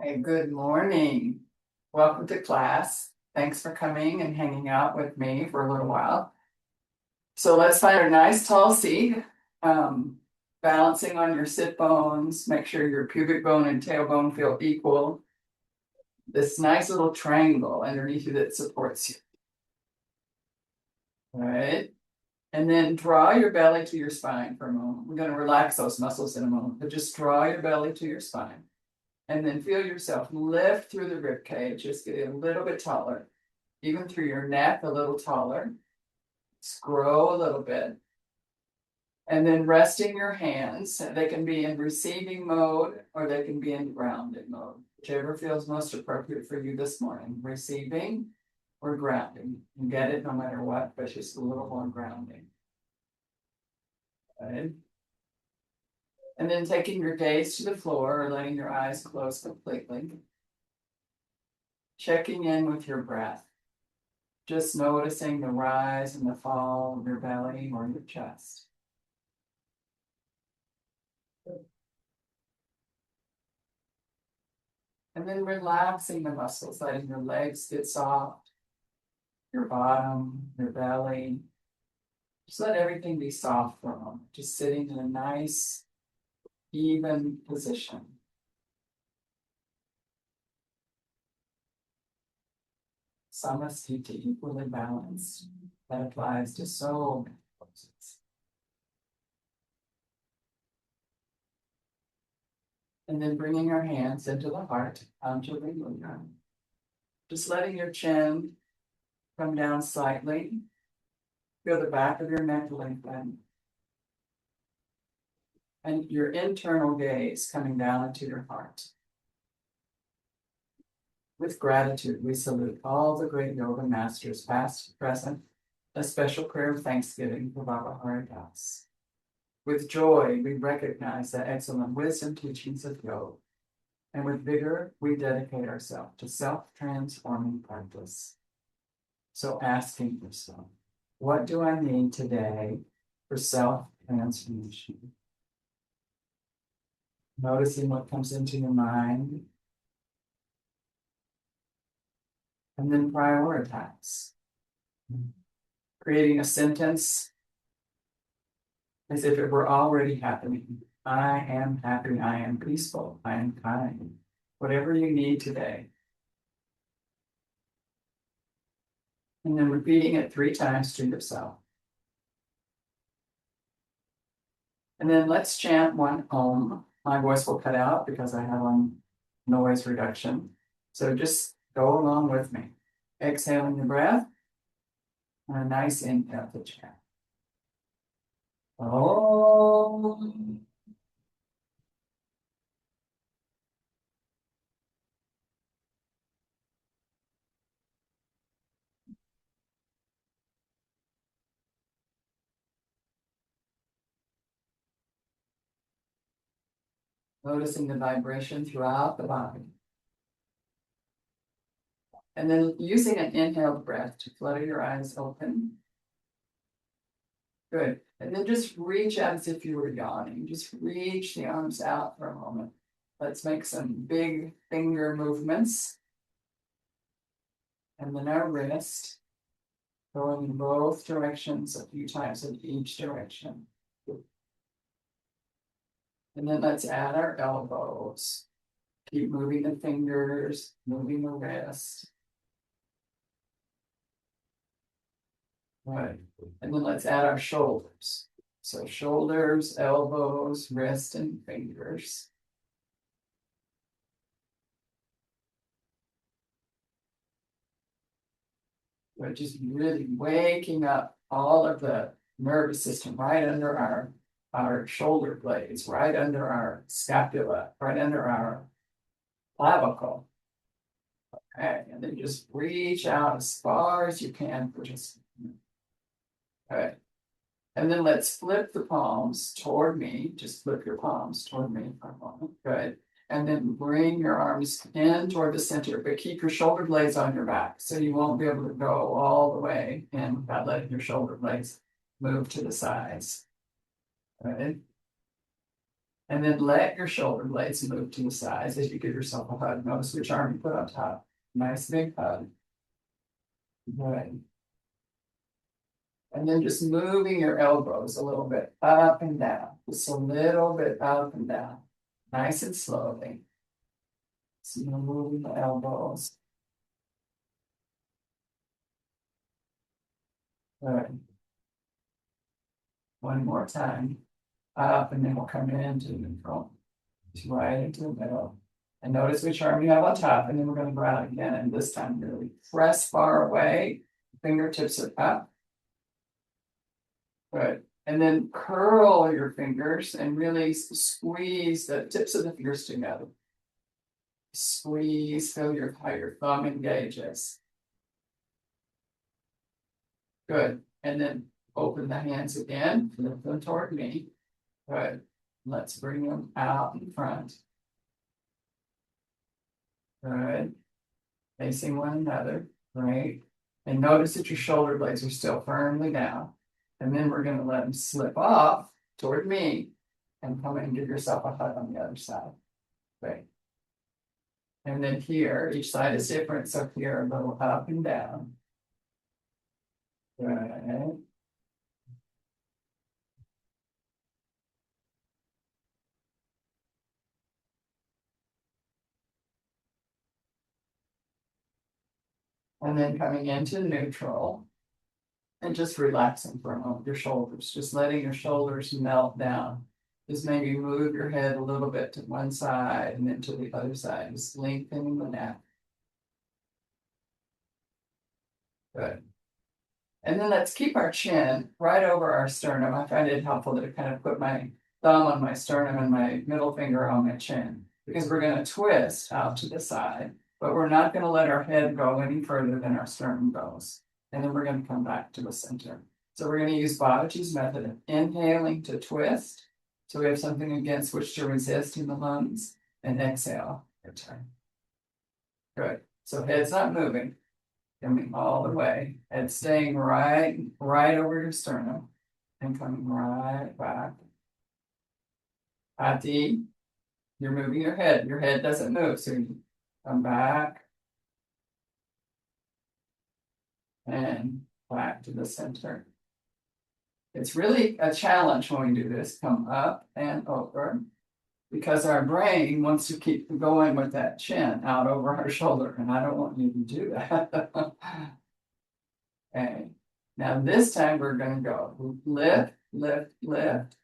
Hey, good morning. Welcome to class. Thanks for coming and hanging out with me for a little while. So let's find a nice tall seat, balancing on your sit bones. Make sure your pubic bone and tailbone feel equal. This nice little triangle underneath you that supports you. All right. And then draw your belly to your spine for a moment. We're going to relax those muscles in a moment, but just draw your belly to your spine. And then feel yourself lift through the rib cage, just get a little bit taller, even through your neck, a little taller. Just grow a little bit. And then resting your hands, they can be in receiving mode or they can be in grounding mode, whichever feels most appropriate for you this morning, receiving or grounding. You get it no matter what, but just a little more grounding. Okay. And then taking your gaze to the floor or letting your eyes close completely. Checking in with your breath. Just noticing the rise and the fall of your belly or your chest. And then relaxing the muscles, letting your legs get soft, your bottom, your belly. Just let everything be soft for a moment. Just sitting in a nice, even position. Samasthiti, equally balanced. That applies to so many poses. And then bringing our hands into the heart, onto the yoga. Just letting your chin come down slightly. Feel the back of your neck lengthen. And your internal gaze coming down into your heart. With gratitude, we salute all the great yoga masters, past, present, a special prayer of thanksgiving for Baba Haridas. With joy, we recognize the excellent wisdom teachings of yoga. And with vigor, we dedicate ourselves to self-transforming practice. So asking yourself, what do I need today for self-transformation? Noticing what comes into your mind. And then prioritize. Creating a sentence as if it were already happening. I am happy, I am peaceful, I am kind. Whatever you need today. And then repeating it 3 times to yourself. And then let's chant one Om. My voice will cut out because I have on noise reduction. So just go along with me. Exhaling the breath. And a nice inhale to chant. Om. Noticing the vibration throughout the body. And then using an inhaled breath to flutter your eyes open. Good. And then just reach out as if you were yawning. Just reach the arms out for a moment. Let's make some big finger movements. And then our wrist, going in both directions a few times in each direction. And then let's add our elbows. Keep moving the fingers, moving the wrist. Right. And then let's add our shoulders. So shoulders, elbows, wrist, and fingers. We're just really waking up all of the nervous system right under our shoulder blades, right under our scapula, right under our clavicle. Okay, and then just reach out as far as you can for just a minute. Okay. And then let's flip the palms toward me. Just flip your palms toward me for a moment. Good. And then bring your arms in toward the center, but keep your shoulder blades on your back so you won't be able to go all the way in without letting your shoulder blades move to the sides. Good. And then let your shoulder blades move to the sides as you give yourself a hug. Notice which arm you put on top. Nice big hug. Good. And then just moving your elbows a little bit up and down. Just a little bit up and down. Nice and slowly. So you're moving the elbows. Good. One more time. Up, and then we'll come into neutral. Right into the middle. And notice which arm you have on top, and then we're going to go out again. And this time, really press far away. Fingertips are up. Good. And then curl your fingers and really squeeze the tips of the fingers together. Squeeze, feel how your thumb engages. Good. And then open the hands again, lift them toward me. Good. Let's bring them out in front. Good. Facing one another. Great. And notice that your shoulder blades are still firmly down. And then we're going to let them slip off toward me and come and give yourself a hug on the other side. Great. And then here, each side is different. So here, a little up and down. Good. And then coming into neutral and just relaxing for a moment, your shoulders, just letting your shoulders melt down. Just maybe move your head a little bit to one side and then to the other side, just lengthening the neck. Good. And then let's keep our chin right over our sternum. I find it helpful to kind of put my thumb on my sternum and my middle finger on my chin, because we're going to twist out to the side, but we're not going to let our head go any further than our sternum goes. And then we're going to come back to the center. So we're going to use Babaji's method of inhaling to twist. So we have something against which to resist in the lungs, and exhale, return. Good. So head's not moving. Coming all the way and staying right over your sternum and coming right back. Ati, you're moving your head. Your head doesn't move, so you come back and back to the center. It's really a challenge when we do this. Come up and over, because our brain wants to keep going with that chin out over our shoulder, and I don't want you to do that. Okay. Now this time we're going to go lift, lift, lift.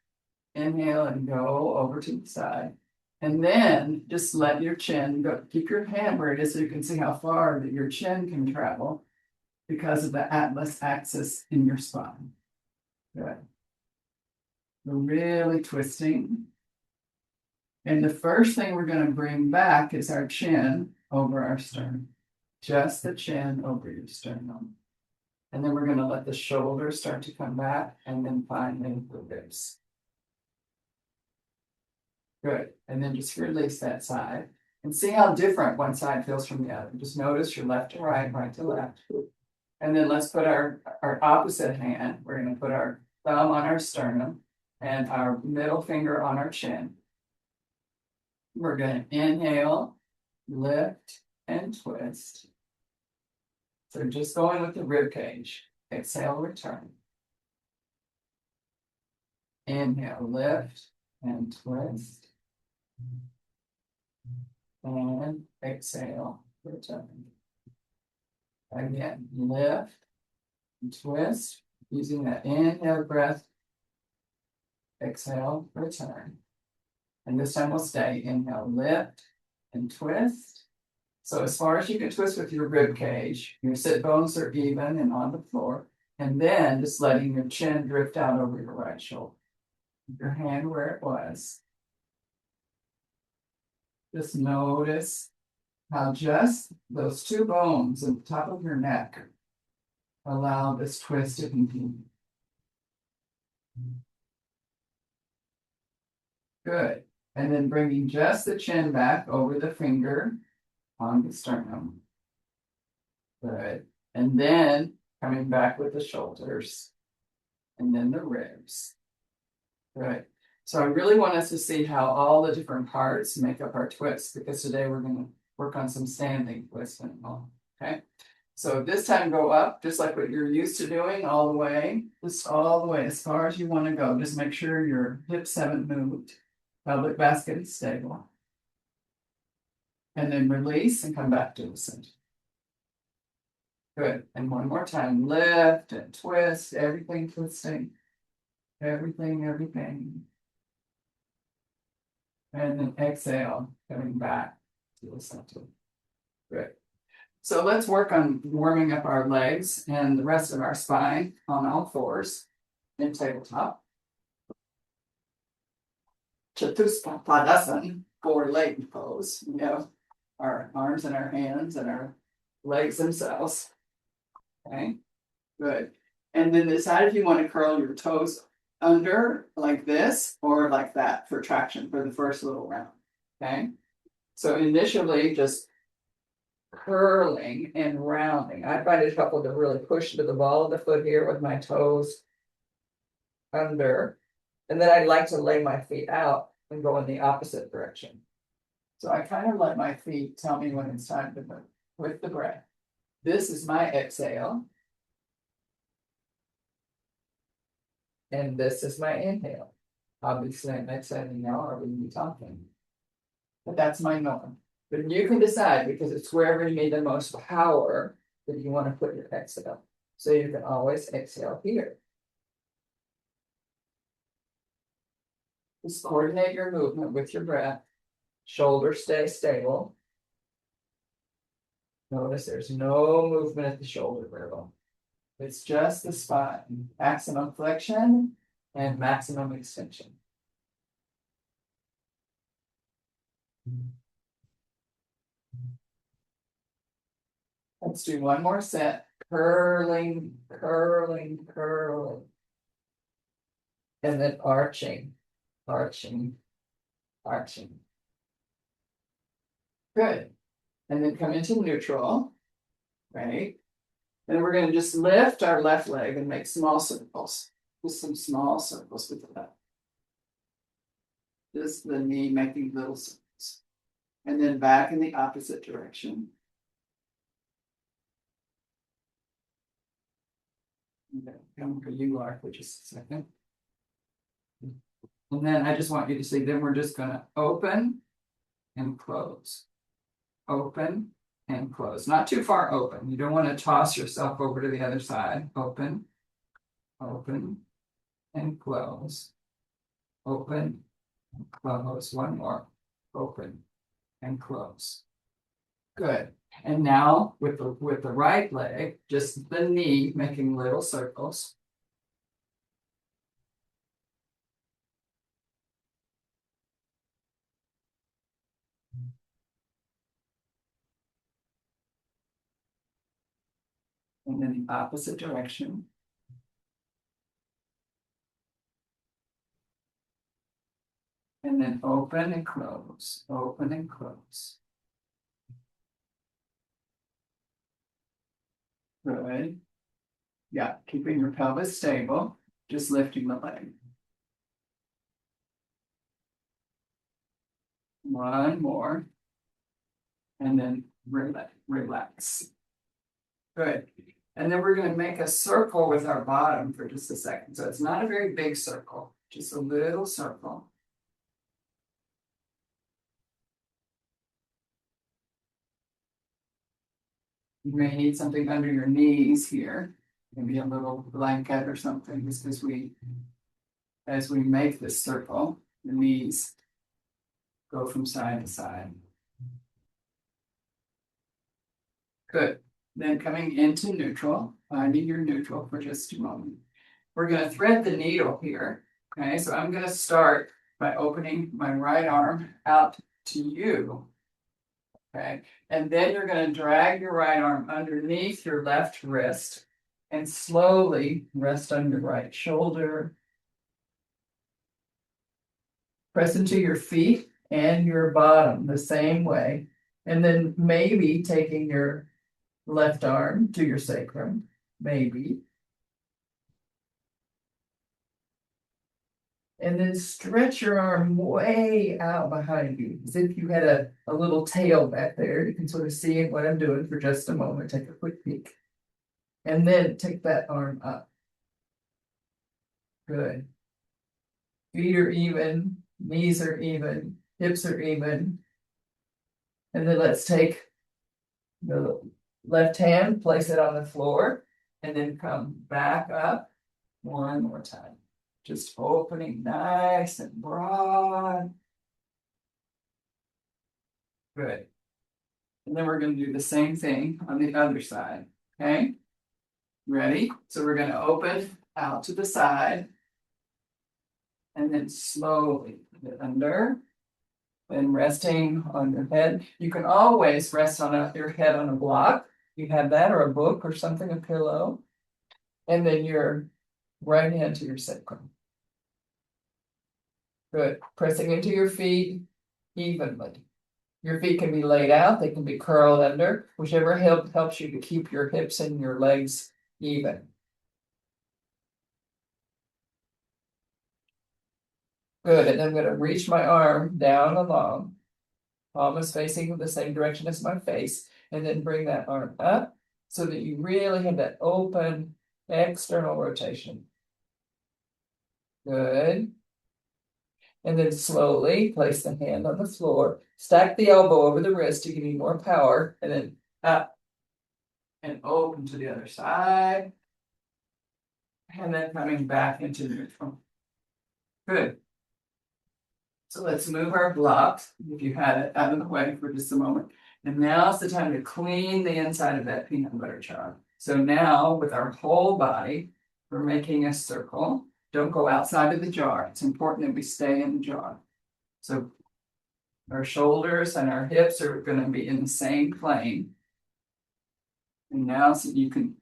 Inhale and go over to the side. And then just let your chin go. Keep your hand where it is so you can see how far that your chin can travel because of the atlas axis in your spine. Good. We're really twisting. And the first thing we're going to bring back is our chin over our sternum. Just the chin over your sternum. And then we're going to let the shoulders start to come back, and then finally the ribs. Good. And then just release that side. And see how different one side feels from the other. Just notice your left to right, right to left. And then let's put our opposite hand. We're going to put our thumb on our sternum and our middle finger on our chin. We're going to inhale, lift, and twist. So just going with the rib cage. Exhale, return. Inhale, lift, and twist. And exhale, return. Again, lift and twist. Using that inhale breath. Exhale, return. And this time we'll stay. Inhale, lift, and twist. So as far as you can twist with your rib cage, your sit bones are even and on the floor. And then just letting your chin drift out over your right shoulder. Your hand where it was. Just notice how just those two bones at the top of your neck allow this twist to continue. Good. And then bringing just the chin back over the finger on the sternum. Good. And then coming back with the shoulders. And then the ribs. Good. So I really want us to see how all the different parts make up our twist, because today we're going to work on some standing twist and all. Okay. So this time go up, just like what you're used to doing, all the way, just all the way as far as you want to go. Just make sure your hips haven't moved. Pelvic basket is stable. And then release and come back to the center. Good. And one more time, lift and twist, everything twisting. Everything, everything. And then exhale, coming back to the center. Good. So let's work on warming up our legs and the rest of our spine on all fours in tabletop. Chatupadasana, four-legged pose. We have our arms and our hands and our legs themselves. Okay, good. And then decide if you want to curl your toes under like this or like that for traction for the first little round. Okay, so initially just curling and rounding. I find it helpful to really push to the ball of the foot here with my toes under. And then I like to lay my feet out and go in the opposite direction. So I kind of let my feet tell me when it's time to move with the breath. This is my exhale. And this is my inhale. Obviously, I'm exhaling now, or we would be talking. But that's my norm. But you can decide, because it's wherever you need the most power that you want to put your exhale. So you can always exhale here. Just coordinate your movement with your breath. Shoulders stay stable. Notice there's no movement at the shoulder girdle. It's just the spine. Maximum flexion and maximum extension. Let's do one more set. Curling, curling, curling. And then arching, arching, arching. Good. And then come into neutral, right? And we're going to just lift our left leg and make small circles. Just some small circles with the left. Just the knee making little circles. And then back in the opposite direction. Come where you are for just a second. And then I just want you to see, then we're just going to open and close. Open and close. Not too far open. You don't want to toss yourself over to the other side. Open, open, and close. Open, and close. One more. Open and close. Good. And now with the right leg, just the knee making little circles. And then the opposite direction. And then open and close, open and close. Good. Yeah, keeping your pelvis stable, just lifting the leg. One more. And then relax. Good. And then we're going to make a circle with our bottom for just a second. So it's not a very big circle, just a little circle. You may need something under your knees here, maybe a little blanket or something, just as we make this circle, the knees go from side to side. Good. Then coming into neutral, finding your neutral for just a moment. We're going to thread the needle here. Okay, so I'm going to start by opening my right arm out to you. Okay, and then you're going to drag your right arm underneath your left wrist and slowly rest on your right shoulder. Press into your feet and your bottom the same way. And then maybe taking your left arm to your sacrum, maybe. And then stretch your arm way out behind you, as if you had a little tail back there. You can sort of see what I'm doing for just a moment. Take a quick peek. And then take that arm up. Good. Feet are even, knees are even, hips are even. And then let's take the left hand, place it on the floor, and then come back up one more time. Just opening nice and broad. Good. And then we're going to do the same thing on the other side. Okay? Ready? So we're going to open out to the side. And then slowly put it under. Then resting on your head. You can always rest on your head on a block. You have that, or a book or something, a pillow. And then your right hand to your sacrum. Good. Pressing into your feet evenly. Your feet can be laid out, they can be curled under, whichever helps you to keep your hips and your legs even. Good, and I'm going to reach my arm down along, almost facing the same direction as my face, and then bring that arm up so that you really have that open external rotation. Good. And then slowly place the hand on the floor, stack the elbow over the wrist to give you more power, and then up and open to the other side. And then coming back into neutral. Good. So let's move our blocks, if you had it, out of the way for just a moment. And now's the time to clean the inside of that peanut butter jar. So now, with our whole body, we're making a circle. Don't go outside of the jar. It's important that we stay in the jar. So our shoulders and our hips are going to be in the same plane. And now so you can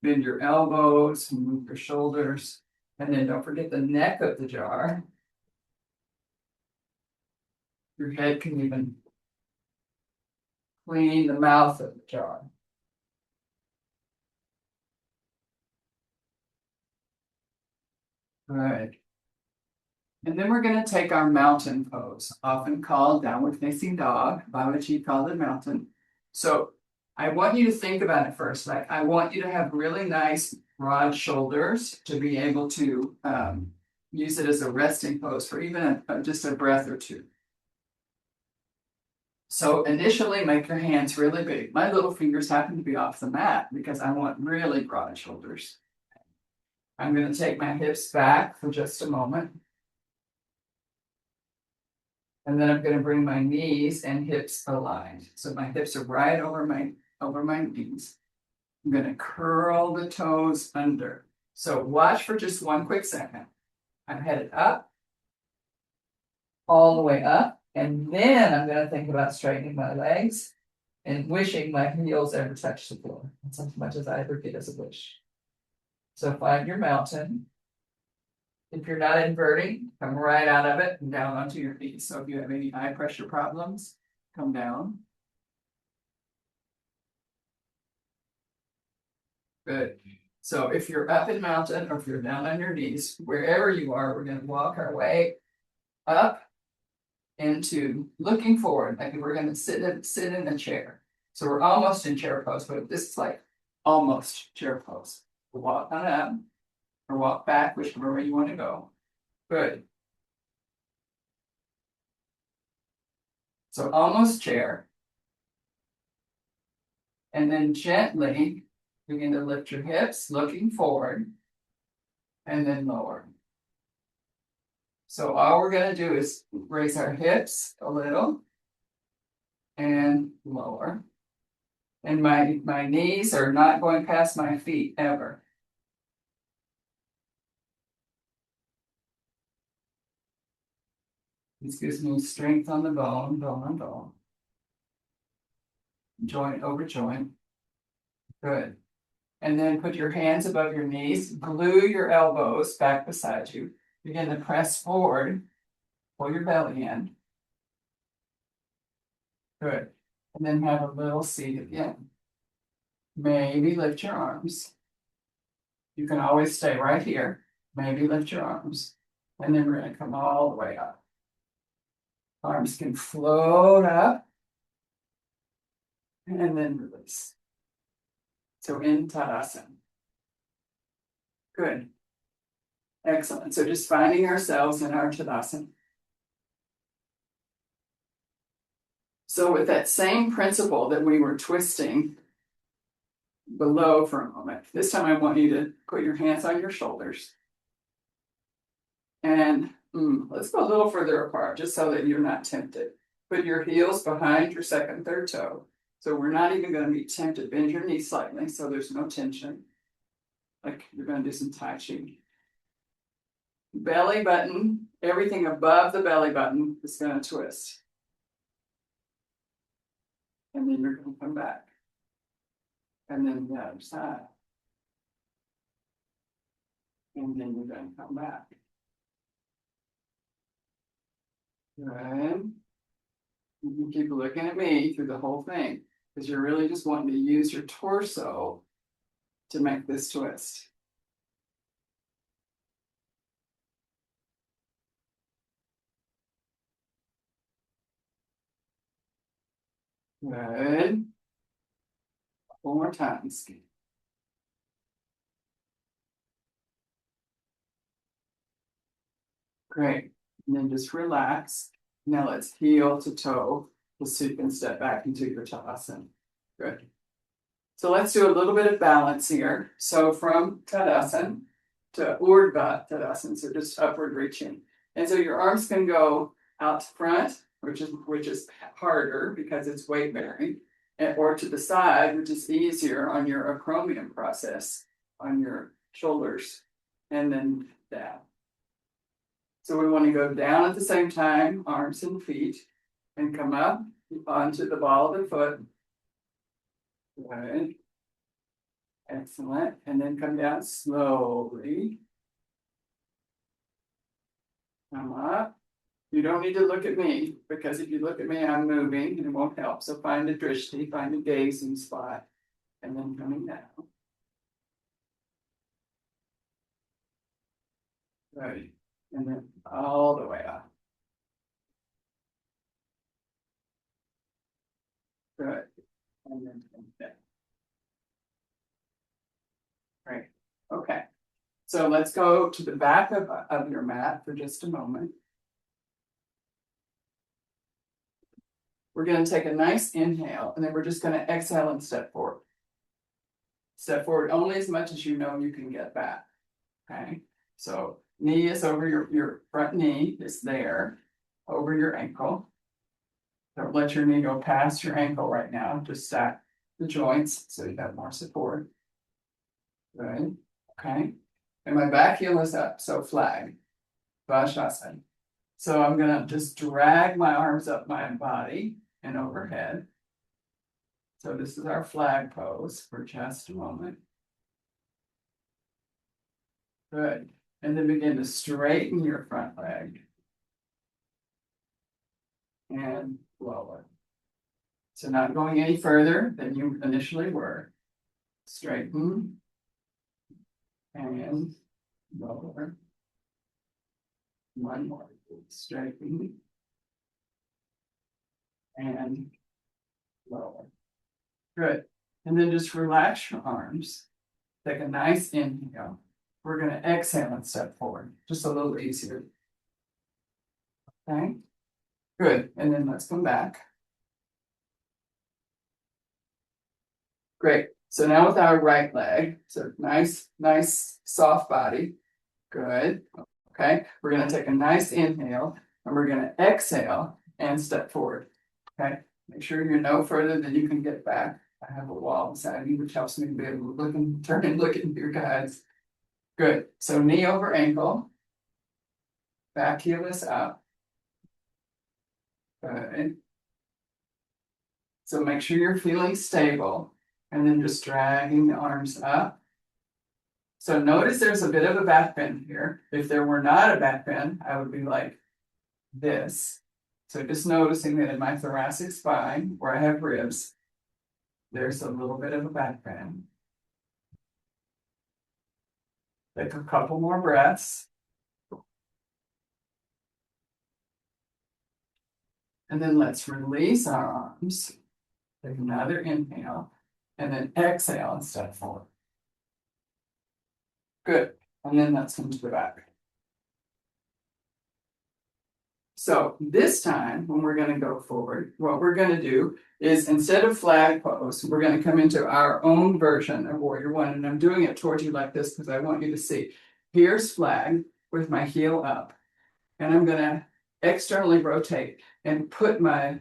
bend your elbows and move your shoulders. And then don't forget the neck of the jar. Your head can even clean the mouth of the jar. Good. And then we're going to take our mountain pose, often called downward facing dog. Babaji called it mountain. So I want you to think about it first. Like, I want you to have really nice broad shoulders to be able to use it as a resting pose for even just a breath or two. So initially make your hands really big. My little fingers happen to be off the mat because I want really broad shoulders. I'm going to take my hips back for just a moment. And then I'm going to bring my knees and hips aligned. So my hips are right over my knees. I'm going to curl the toes under. So watch for just one quick second. I'm headed up, all the way up. And then I'm going to think about straightening my legs and wishing my heels ever touch the floor. That's as much as I ever get as a wish. So find your mountain. If you're not inverting, come right out of it and down onto your knees. So if you have any high pressure problems, come down. Good. So if you're up in mountain or if you're down on your knees, wherever you are, we're going to walk our way up into looking forward. Like we're going to sit in a chair. So we're almost in chair pose, but this is like almost chair pose. We'll walk on up or walk back, whichever way you want to go. Good. So almost chair. And then gently begin to lift your hips, looking forward, and then lower. So all we're going to do is raise our hips a little and lower. And my knees are not going past my feet ever. This gives me strength on the bone, bone on bone. Joint over joint. Good. And then put your hands above your knees, glue your elbows back beside you. Begin to press forward, pull your belly in. Good. And then have a little seat again. Maybe lift your arms. You can always stay right here. Maybe lift your arms. And then we're gonna come all the way up. Arms can float up. And then release. So in Tadasana. Good. Excellent. So just finding ourselves in our Tadasana. So with that same principle that we were twisting below for a moment, this time I want you to put your hands on your shoulders. And let's go a little further apart just so that you're not tempted. Put your heels behind your second, third toe. So we're not even going to be tempted. Bend your knees slightly so there's no tension. Like you're going to do some Tai Chi. Belly button, everything above the belly button is going to twist. And then you're going to come back. And then the other side. And then you're going to come back. Good. You can keep looking at me through the whole thing because you're really just wanting to use your torso to make this twist. Good. One more time. Great. And then just relax. Now let's heel to toe, just so you can step back into your Tadasana. Good. So let's do a little bit of balance here. So from Tadasana to Urdhva Tadasana, so just upward reaching. And so your arms can go out front, which is harder because it's weight bearing, or to the side, which is easier on your acromion process, on your shoulders, and then down. So we want to go down at the same time, arms and feet, and come up onto the ball of the foot. Good. Excellent. And then come down slowly. Come up. You don't need to look at me, because if you look at me, I'm moving and it won't help. So find a drishti, find a gazing spot, and then coming down. Good. And then all the way up. Good. And then down. Great. Okay. So let's go to the back of your mat for just a moment. We're going to take a nice inhale, and then we're just going to exhale and step forward. Step forward only as much as you know you can get back. Okay. So knee is over your front knee is there, over your ankle. Don't let your knee go past your ankle right now. Just stack the joints so you have more support. Good. Okay. And my back heel is up, so flag. Vajrasana. So I'm going to just drag my arms up my body and overhead. So this is our flag pose for just a moment. Good. And then begin to straighten your front leg. And lower. So not going any further than you initially were. Straighten. And lower. One more. Straighten. And lower. Good. And then just relax your arms. Take a nice inhale. We're going to exhale and step forward. Just a little easier. Okay. Good. And then let's come back. Great. So now with our right leg. So nice, soft body. Good. Okay. We're going to take a nice inhale and we're going to exhale and step forward. Okay. Make sure you're no further than you can get back. I have a wall beside me, which helps me to be able to look and turn and look at your guys. Good. So knee over ankle. Back heel is up. Good. So make sure you're feeling stable. And then just dragging the arms up. So notice there's a bit of a back bend here. If there were not a back bend, I would be like this. So just noticing that in my thoracic spine, where I have ribs, there's a little bit of a back bend. Take a couple more breaths. And then let's release our arms. Take another inhale and then exhale and step forward. Good. And then let's come to the back. So this time, when we're going to go forward, what we're going to do is instead of flag pose, we're going to come into our own version of warrior one. And I'm doing it towards you like this because I want you to see. Here's flag with my heel up. And I'm going to externally rotate and put my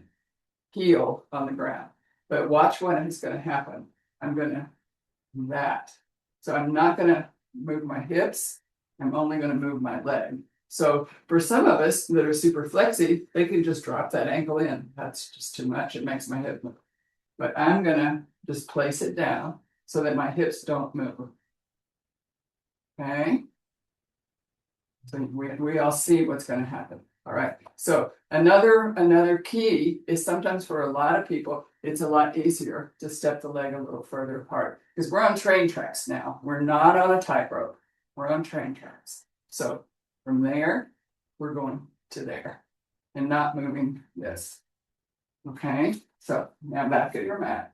heel on the ground. But watch what is going to happen. I'm going to that. So I'm not going to move my hips. I'm only going to move my leg. So for some of us that are super flexy, they can just drop that ankle in. That's just too much. It makes my hip move. But I'm going to just place it down so that my hips don't move. Okay? So we all see what's going to happen. All right. So another key is sometimes for a lot of people, it's a lot easier to step the leg a little further apart because we're on train tracks now. We're not on a tightrope. We're on train tracks. So from there, we're going to there and not moving this. Okay. So now back at your mat.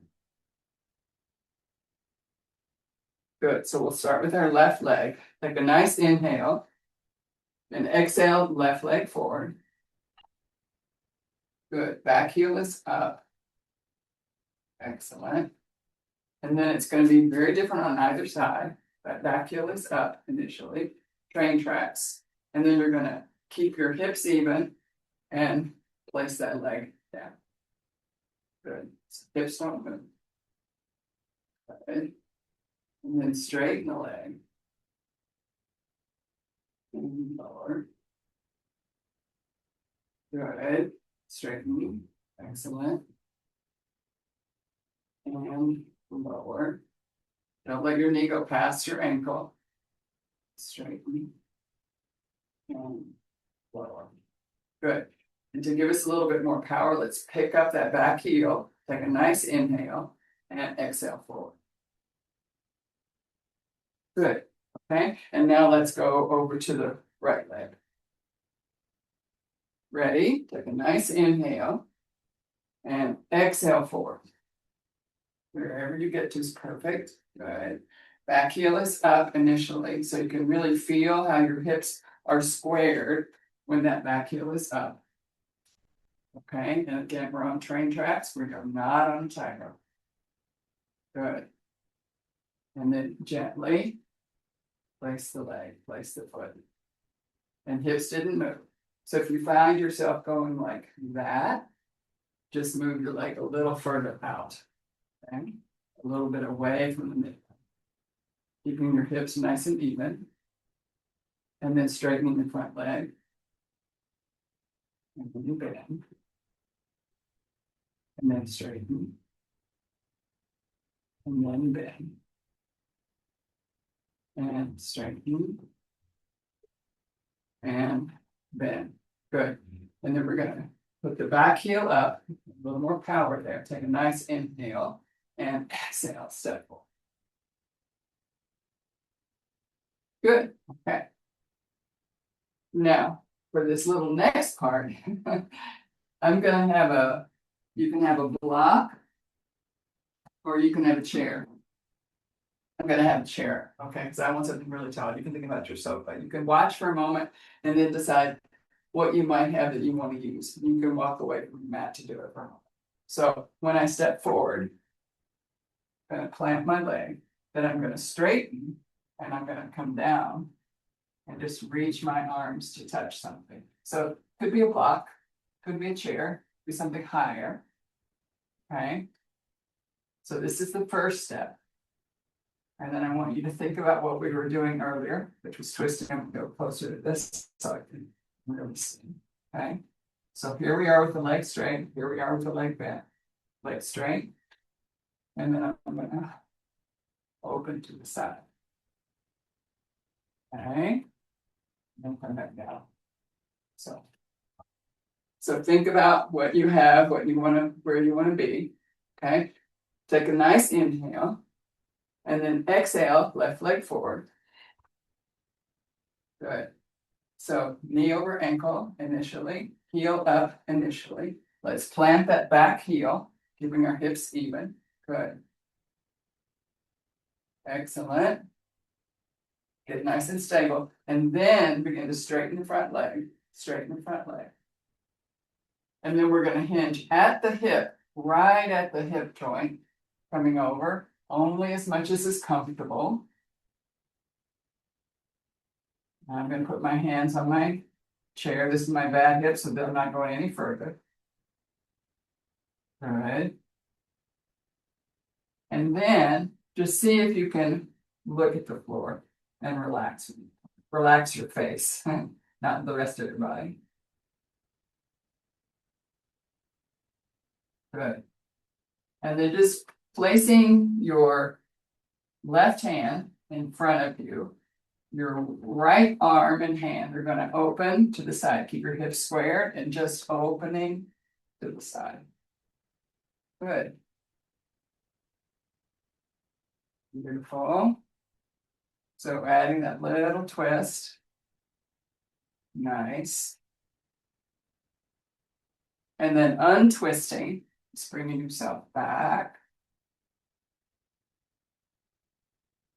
Good. So we'll start with our left leg. Take a nice inhale and exhale, left leg forward. Good. Back heel is up. Excellent. And then it's going to be very different on either side. That back heel is up initially, train tracks. And then you're going to keep your hips even and place that leg down. Good. So hips don't move. Good. And then straighten the leg. And lower. Good. Straighten. Excellent. And lower. Don't let your knee go past your ankle. Straighten. And lower. Good. And to give us a little bit more power, let's pick up that back heel. Take a nice inhale and exhale forward. Good. Okay. And now let's go over to the right leg. Ready? Take a nice inhale and exhale forward. Wherever you get to is perfect. Good. Back heel is up initially, so you can really feel how your hips are squared when that back heel is up. Okay, and again, we're on train tracks. We are not on a tightrope. Good. And then gently place the leg, place the foot. And hips didn't move. So if you find yourself going like that, just move your leg a little further out. Okay? A little bit away from the middle. Keeping your hips nice and even. And then straightening the front leg. And then you bend. And then straighten. And then bend. And straighten. And bend. Good. And then we're going to put the back heel up. A little more power there. Take a nice inhale. And exhale. Step forward. Good. Okay. Now, for this little next part, I'm going to have you can have a block or you can have a chair. I'm going to have a chair, okay, because I want something really tall. You can think about your sofa. You can watch for a moment and then decide what you might have that you want to use. You can walk away from the mat to do it for a moment. So when I step forward, I'm going to plant my leg, then I'm going to straighten, and I'm going to come down and just reach my arms to touch something. So it could be a block, could be a chair, could be something higher. Okay. So this is the first step. And then I want you to think about what we were doing earlier, which was twisting. I'm going to go closer to this so I can really see. Okay. So here we are with the leg straight. Here we are with the leg bent. Leg straight. And then I'm going to open to the side. Okay. And come back down. So think about what you have, what you want to, where you want to be. Okay. Take a nice inhale. And then exhale, left leg forward. Good. So knee over ankle initially, heel up initially, Let's plant that back heel, keeping our hips even. Good. Excellent. Get nice and stable. And then begin to straighten the front leg. Straighten the front leg. And then we're going to hinge at the hip, right at the hip joint, coming over only as much as is comfortable. I'm going to put my hands on my chair. This is my bad hip, so that I'm not going any further. All right. And then just see if you can look at the floor and relax. Relax your face, not the rest of your body. Good. And then just placing your left hand in front of you, your right arm and hand are going to open to the side. Keep your hips squared and just opening to the side. Good. Beautiful. So adding that little twist. Nice. And then untwisting, just bringing yourself back.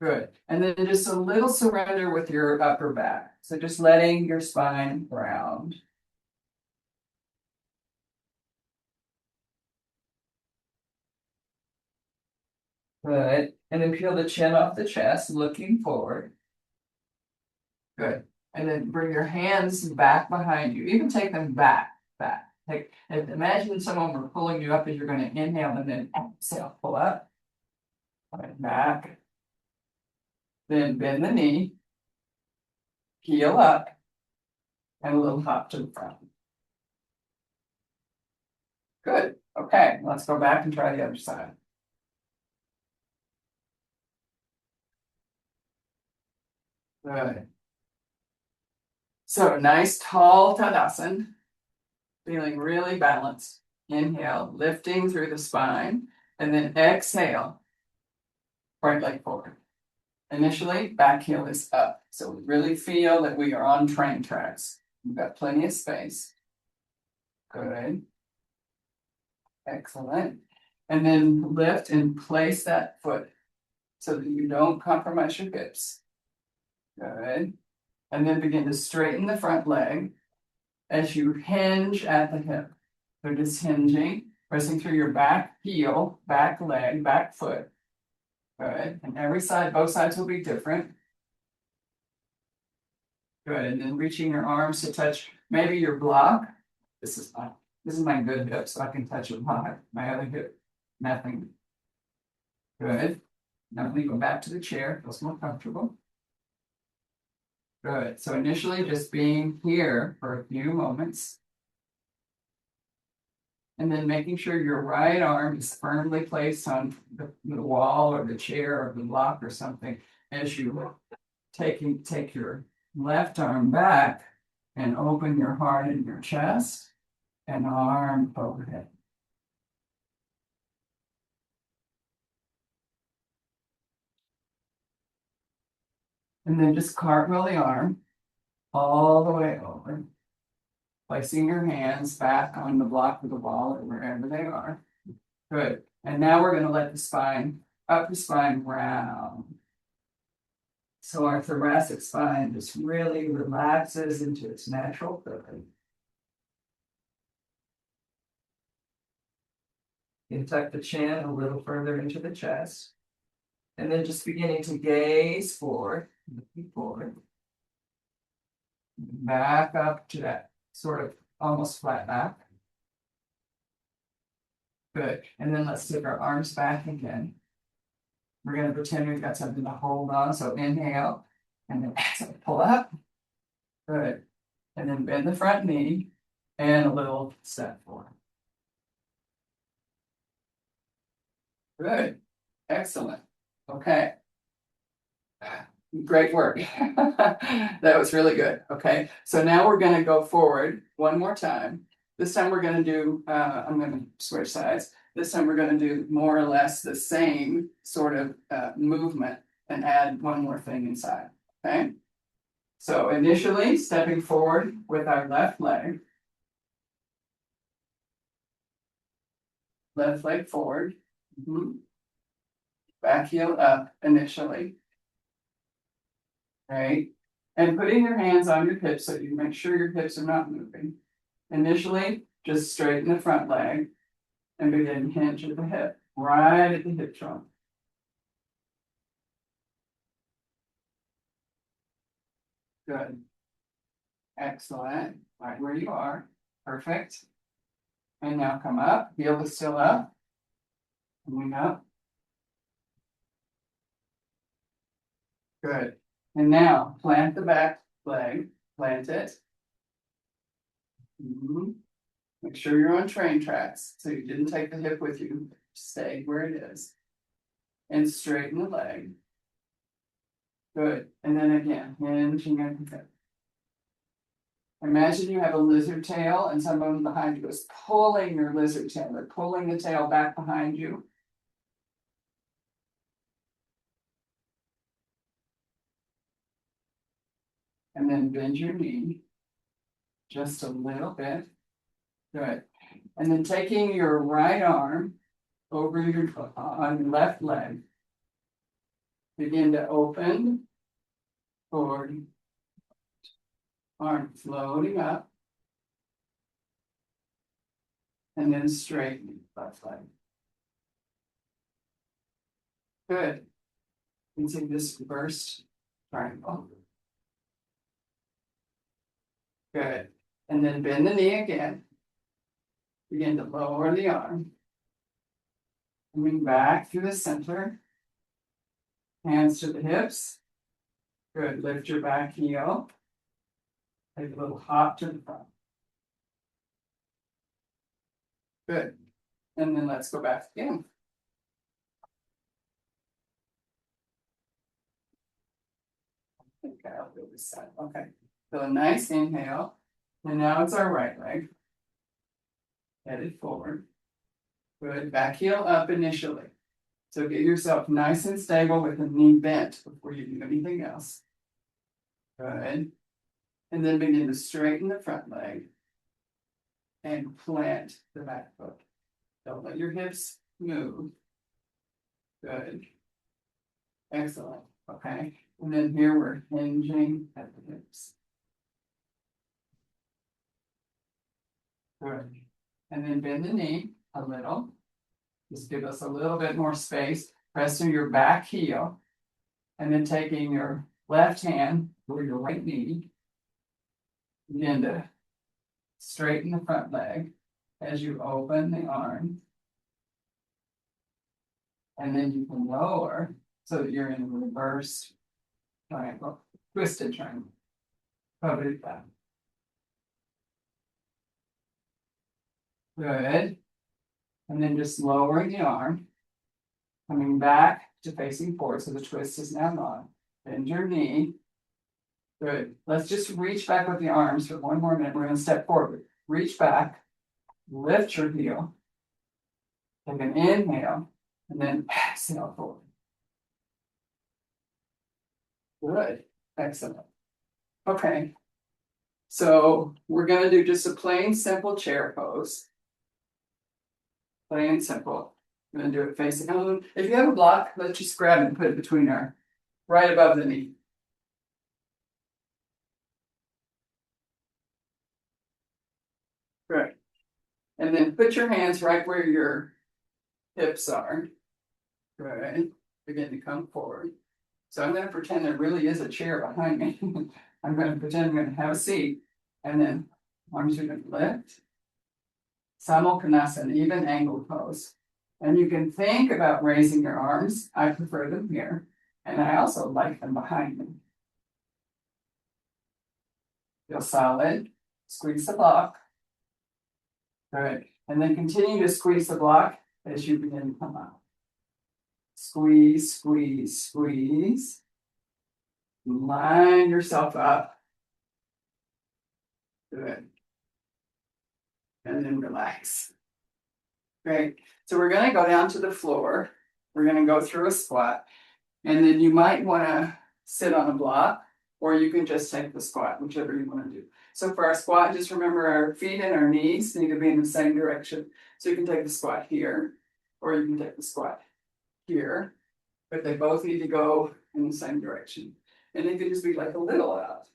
Good. And then just a little surrender with your upper back. So just letting your spine ground. Good. And then peel the chin off the chest, looking forward. Good. And then bring your hands back behind you. Even take them back. Imagine someone were pulling you up as you're going to inhale and then exhale, pull up. Right back. Then bend the knee. Heel up. And a little hop to the front. Good. Okay, let's go back and try the other side. Good. So nice tall Tadasana. Feeling really balanced. Inhale, lifting through the spine, and then exhale, right leg forward. Initially, back heel is up. So we really feel that we are on train tracks. We've got plenty of space. Good. Excellent. And then lift and place that foot so that you don't compromise your hips. Good. And then begin to straighten the front leg as you hinge at the hip. So just hinging, pressing through your back heel, back leg, back foot. Good. And every side, both sides will be different. Good. And then reaching your arms to touch maybe your block. This is my good hip, so I can touch it high. My other hip, nothing. Good. Now we go back to the chair, feels more comfortable. Good. So initially just being here for a few moments. And then making sure your right arm is firmly placed on the wall or the chair or the block or something as you take your left arm back and open your heart and your chest and arm overhead. And then just cartwheel the arm all the way over, placing your hands back on the block of the wall or wherever they are. Good. And now we're going to let the spine, upper spine round. So our thoracic spine just really relaxes into its natural pivot. You tuck the chin a little further into the chest. And then just beginning to gaze forward, looking forward. Back up to that sort of almost flat back. Good. And then let's take our arms back again. We're going to pretend we've got something to hold on. So inhale and then exhale, pull up. Good. And then bend the front knee and a little step forward. Good. Excellent. Okay. Great work. That was really good. Okay. So now we're going to go forward one more time. This time we're going to do, I'm going to switch sides. This time we're going to do more or less the same sort of movement and add one more thing inside. Okay. So initially stepping forward with our left leg. left leg forward. Back heel up initially. Right? And putting your hands on your hips so you make sure your hips are not moving. Initially, just straighten the front leg and begin hinge at the hip, right at the hip joint. Good. Excellent. Right where you are. Perfect. And now come up. Heel is still up. Coming up. Good. And now plant the back leg. Plant it. Make sure you're on train tracks. So you didn't take the hip with you. Stay where it is. And straighten the leg. Good. And then again, hinging at the hip. Imagine you have a lizard tail and someone behind you is pulling your lizard tail. They're pulling the tail back behind you. And then bend your knee just a little bit. Good. And then taking your right arm over your on your left leg. Begin to open forward. Arm floating up. And then straighten left leg. Good. You can take this reversed triangle. Good. And then bend the knee again. Begin to lower the arm. Coming back through the center. Hands to the hips. Good. Lift your back heel. Take a little hop to the front. Good. And then let's go back again. I think I'll do this side. Okay. So a nice inhale. And now it's our right leg. Headed forward. Good. Back heel up initially. So get yourself nice and stable with the knee bent before you do anything else. Good. And then begin to straighten the front leg. And plant the back foot. Don't let your hips move. Good. Excellent. Okay. And then here we're hinging at the hips. Good. And then bend the knee a little. Just give us a little bit more space. Press through your back heel. And then taking your left hand over your right knee. Begin to straighten the front leg as you open the arm. And then you can lower so that you're in a reversed triangle, twisted triangle. Cover it back. Good. And then just lowering the arm, coming back to facing forward. So the twist is now gone. Bend your knee. Good. Let's just reach back with the arms for one more minute. We're going to step forward. Reach back, lift your heel, take an inhale, and then exhale forward. Good. Excellent. Okay. So we're going to do just a plain, simple chair pose. Plain and simple. I'm going to do it facing out. If you have a block, let's just grab it and put it between our, right above the knee. Right. And then put your hands right where your hips are. Good. Begin to come forward. So I'm going to pretend there really is a chair behind me. I'm going to pretend I'm going to have a seat. And then arms are going to lift. Samokhanasana, even angle pose. And you can think about raising your arms. I prefer them here. And I also like them behind me. Feel solid. Squeeze the block. Good. And then continue to squeeze the block as you begin to come out. Squeeze, squeeze, squeeze. Line yourself up. Good. And then relax. Great. So we're going to go down to the floor. We're going to go through a squat. And then you might want to sit on a block, or you can just take the squat, whichever you want to do. So for our squat, just remember our feet and our knees need to be in the same direction. So you can take the squat here, or you can take the squat here, but they both need to go in the same direction. And it could just be like a little out.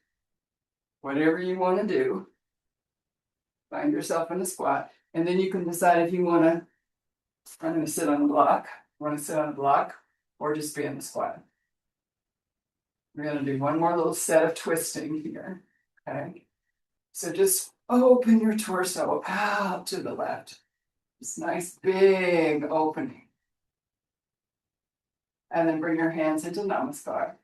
Whatever you want to do, find yourself in a squat, and then you can decide if you want to, I'm going to sit on a block, want to sit on a block, or just be in the squat. We're going to do one more little set of twisting here, okay? So just open your torso out to the left. This nice big opening. And then bring your hands into Namaskar.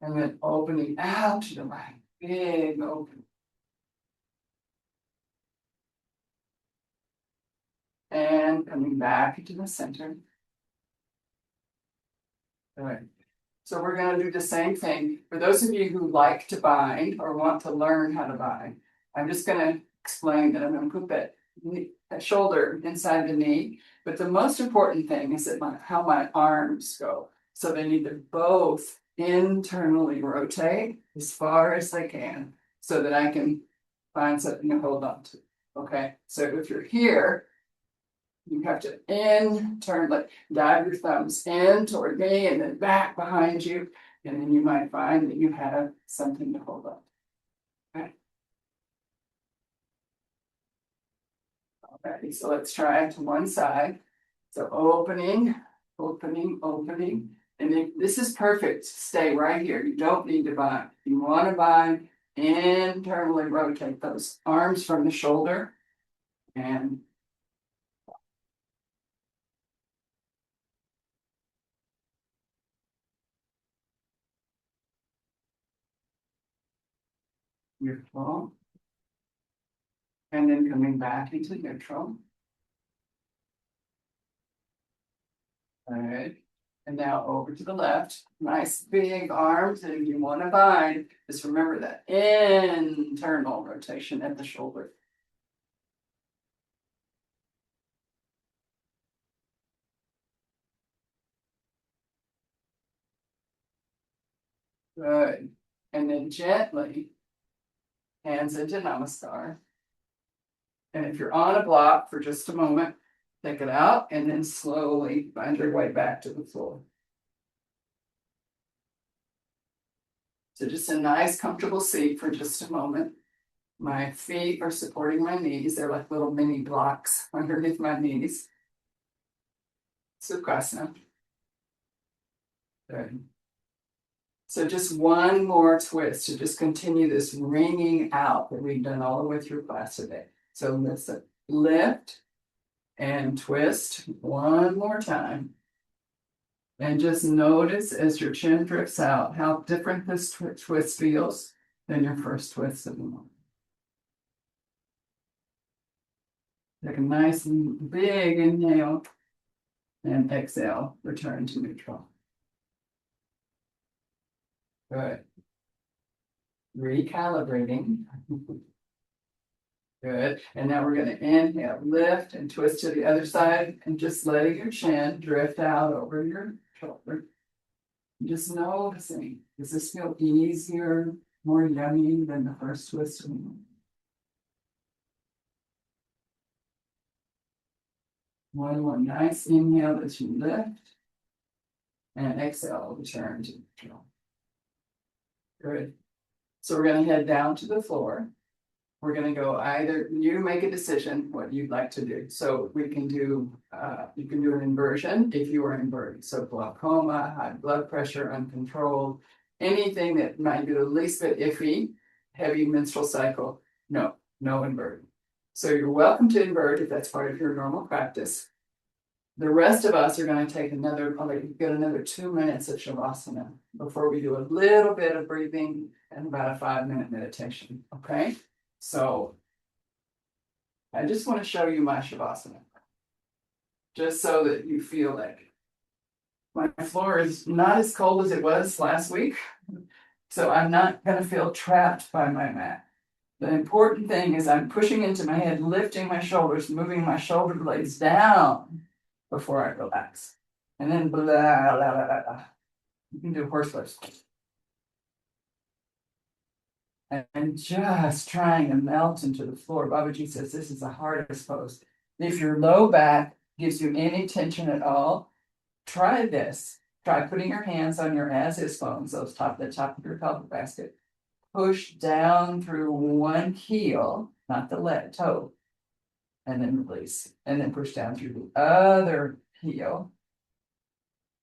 And then opening out to the right, big opening. And coming back into the center. All right. So we're going to do the same thing. For those of you who like to bind or want to learn how to bind, I'm just going to explain that I'm going to put that shoulder inside the knee. But the most important thing is that how my arms go. So they need to both internally rotate as far as they can so that I can find something to hold on to. Okay, so if you're here, you have to internally dive your thumbs in toward me and then back behind you, and then you might find that you have something to hold on to. Okay. Alrighty, so let's try it to one side. So opening, opening, opening. And then this is perfect. Stay right here. You don't need to bind. If you want to bind, internally rotate those arms from the shoulder and neutral. And then coming back into neutral. All right. And now over to the left. Nice big arms. And if you want to bind, just remember that internal rotation at the shoulder. Good. And then gently, hands into Namaskar. And if you're on a block for just a moment, take it out and then slowly find your way back to the floor. So just a nice comfortable seat for just a moment. My feet are supporting my knees. They're like little mini blocks underneath my knees. Sukhasana. Good. So just one more twist to just continue this wringing out that we've done all the way through class today. So listen, lift and twist one more time. And just notice as your chin drifts out how different this twist feels than your first twist of the morning. Take a nice big inhale and exhale, return to neutral. Good. Recalibrating. Good. And now we're going to inhale, lift and twist to the other side and just letting your chin drift out over your shoulder. Just noticing, does this feel easier, more yummy than the first twist? One more nice inhale as you lift and exhale, return to neutral. Good. So we're going to head down to the floor. We're going to go either, you make a decision what you'd like to do. So we can do, you can do an inversion if you are inverted. So glaucoma, high blood pressure, uncontrolled, anything that might be the least bit iffy, heavy menstrual cycle, no inverted. So you're welcome to invert if that's part of your normal practice. The rest of us are going to take probably get another 2 minutes of Shavasana before we do a little bit of breathing and about a 5-minute meditation. Okay, so I just want to show you my Shavasana, just so that you feel like my floor is not as cold as it was last week, so I'm not going to feel trapped by my mat. The important thing is I'm pushing into my head, lifting my shoulders, moving my shoulder blades down before I relax. And then blah, blah, blah, blah. You can do horse lips. and just trying to melt into the floor. Babaji says this is the hardest pose. If your low back gives you any tension at all, try this. Try putting your hands on your as is bones, those the top of your pelvic basket. Push down through one heel, not the leg, toe, and then release. And then push down through the other heel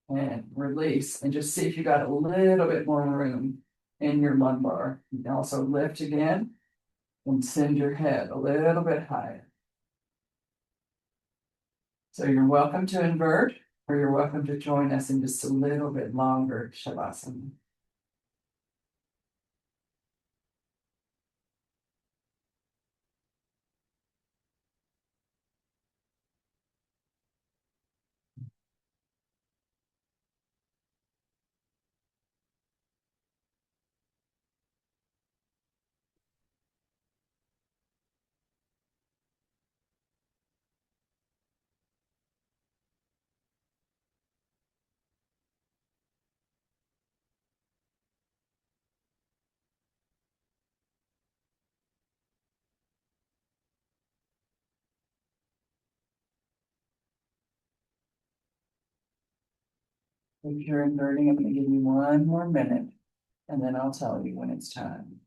and release. And just see if you got a little bit more room in your lumbar. You can also lift again and send your head a little bit higher. So you're welcome to invert, or you're welcome to join us in just a little bit longer Shavasana. If you're inverting, I'm going to give you one more minute, and then I'll tell you when it's time.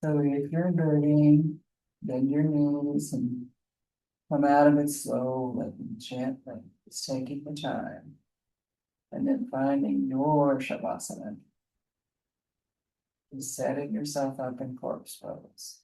So if you're inverting, bend your knees and come out of it slowly and gently. Just taking the time. And then finding your Shavasana. And setting yourself up in corpse pose.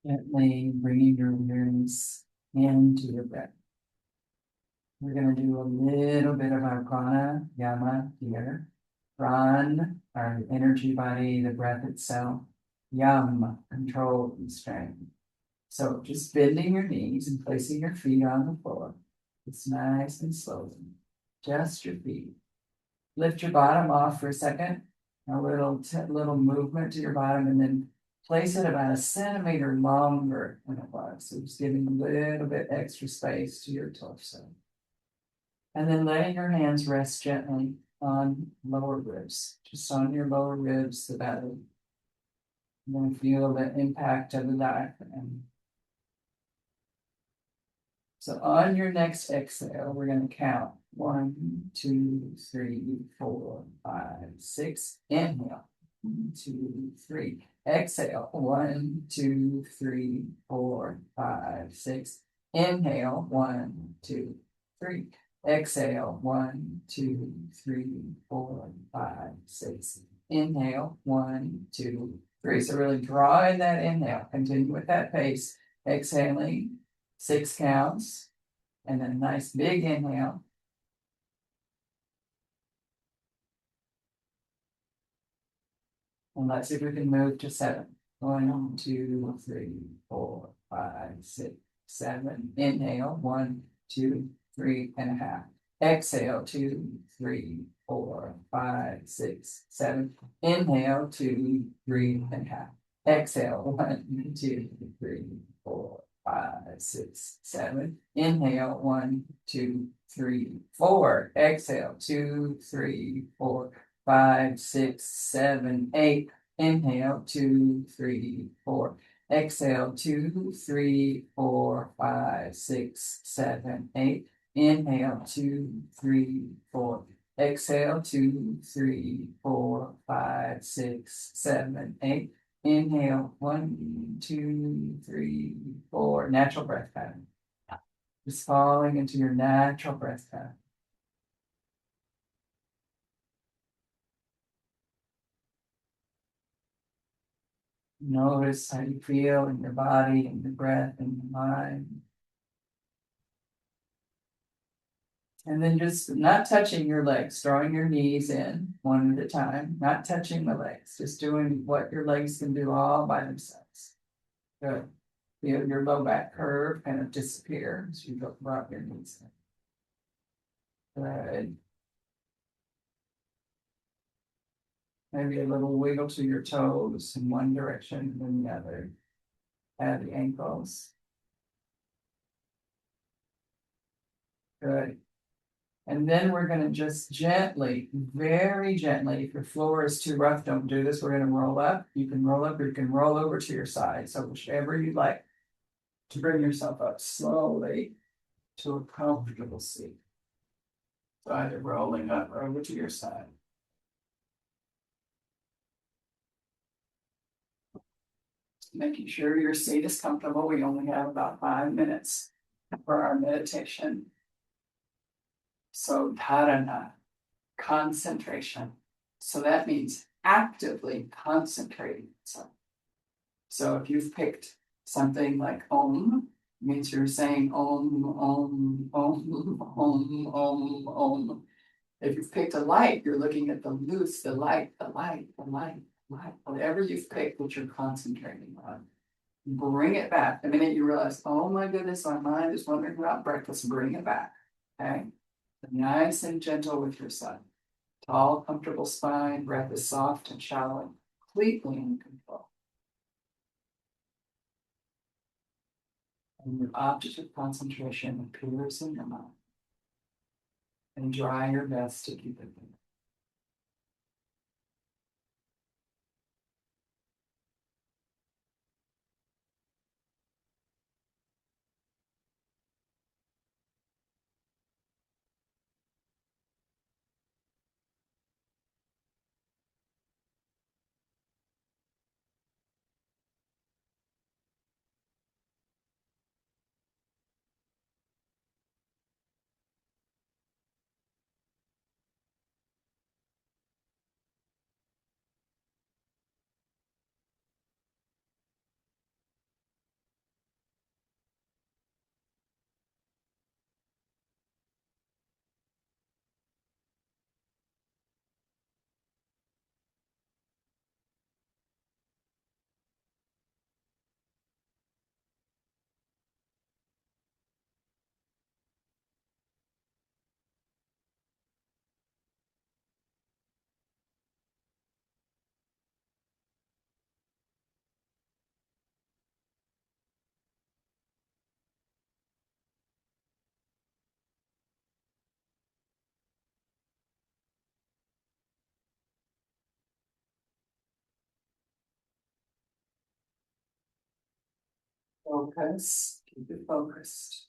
Gently bringing your awareness into your breath. We're going to do a little bit of our prana yama here. Pran, our energy body, the breath itself. Yam, control and strength. So just bending your knees and placing your feet on the floor. It's nice and slowly. Just your feet. Lift your bottom off for a second. A little movement to your bottom, and then place it about a centimeter longer than it was. So just giving a little bit extra space to your torso. And then letting your hands rest gently on lower ribs, just on your lower ribs, the belly. And then feel the impact of the diaphragm. So on your next exhale, we're going to count 1, 2, 3, 4, 5, 6. Inhale. 1, 2, 3. Exhale. 1, 2, 3, 4, 5, 6. Inhale. 1, 2, 3. Exhale. 1, 2, 3, 4, 5, 6. Inhale. 1, 2, 3. So really draw in that inhale. Continue with that pace. Exhaling. 6 counts. And then a nice big inhale. And let's see if we can move to 7. 1, 2, 3, 4, 5, 6, 7. Inhale. 1, 2, 3 and a half. Exhale. 2, 3, 4, 5, 6, 7. Inhale. 2, 3 and a half. Exhale. 1, 2, 3, 4, 5, 6, 7. Inhale. 1, 2, 3, 4. Exhale. 2, 3, 4, 5, 6, 7, 8. Inhale. 2, 3, 4. Exhale. 2, 3, 4, 5, 6, 7, 8. Inhale. 2, 3, 4. Exhale. 2, 3, 4, 5, 6, 7, 8. Inhale. 1, 2, 3, 4. Natural breath pattern. Just falling into your natural breath pattern. Notice how you feel in your body, in your breath, in your mind. And then just not touching your legs, drawing your knees in one at a time, not touching the legs, just doing what your legs can do all by themselves. Good. Feel your low back curve kind of disappear as you brought your knees in. Good. Maybe a little wiggle to your toes in one direction and then the other. Add the ankles. Good. And then we're going to just gently, very gently, if your floor is too rough, don't do this. We're going to roll up. You can roll up or you can roll over to your side. So whichever you like to bring yourself up slowly to a comfortable seat. So either rolling up or over to your side. Making sure your seat is comfortable. We only have about 5 minutes for our meditation. So dharana, concentration. So that means actively concentrating. So if you've picked something like Om, means you're saying Om, Om, Om, Om, Om, Om. If you've picked a light, you're looking at the loose, the light, the light, the light, light. Whatever you've picked that you're concentrating on, bring it back. The minute you realize, oh my goodness, my mind is wondering about breakfast, bring it back. Okay? Nice and gentle with yourself. Tall, comfortable spine, breath is soft and shallow, completely in control. And your object of concentration appears in your mind. And try your best to keep it there. focus, keep it focused.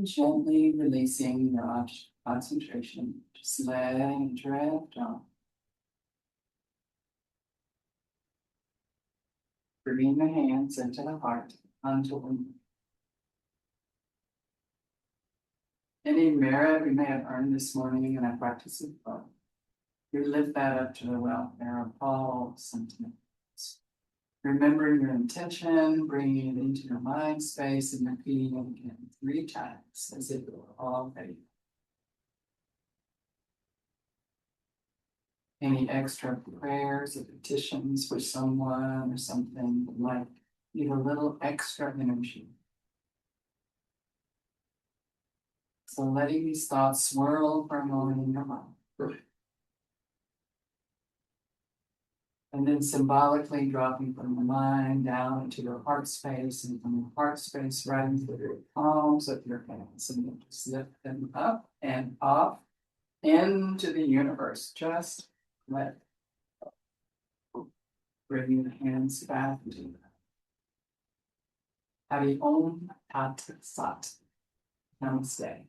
Gently releasing your concentration, just letting it drift off. Bringing the hands into the heart, onto them. Any merit we may have earned this morning in our practice of love, you lift that up to the welfare of all sentiments. Remembering your intention, bringing it into your mind space, and repeating it again 3 times as if it were already. Any extra prayers or petitions for someone or something that might need a little extra energy. So letting these thoughts swirl for a moment in your mind. And then symbolically dropping from the mind down into your heart space, and from your heart space right into the palms of your hands. And then just lift them up and off into the universe. Just let go. Bringing the hands back into the Hari Om Tat Sat. Namaste.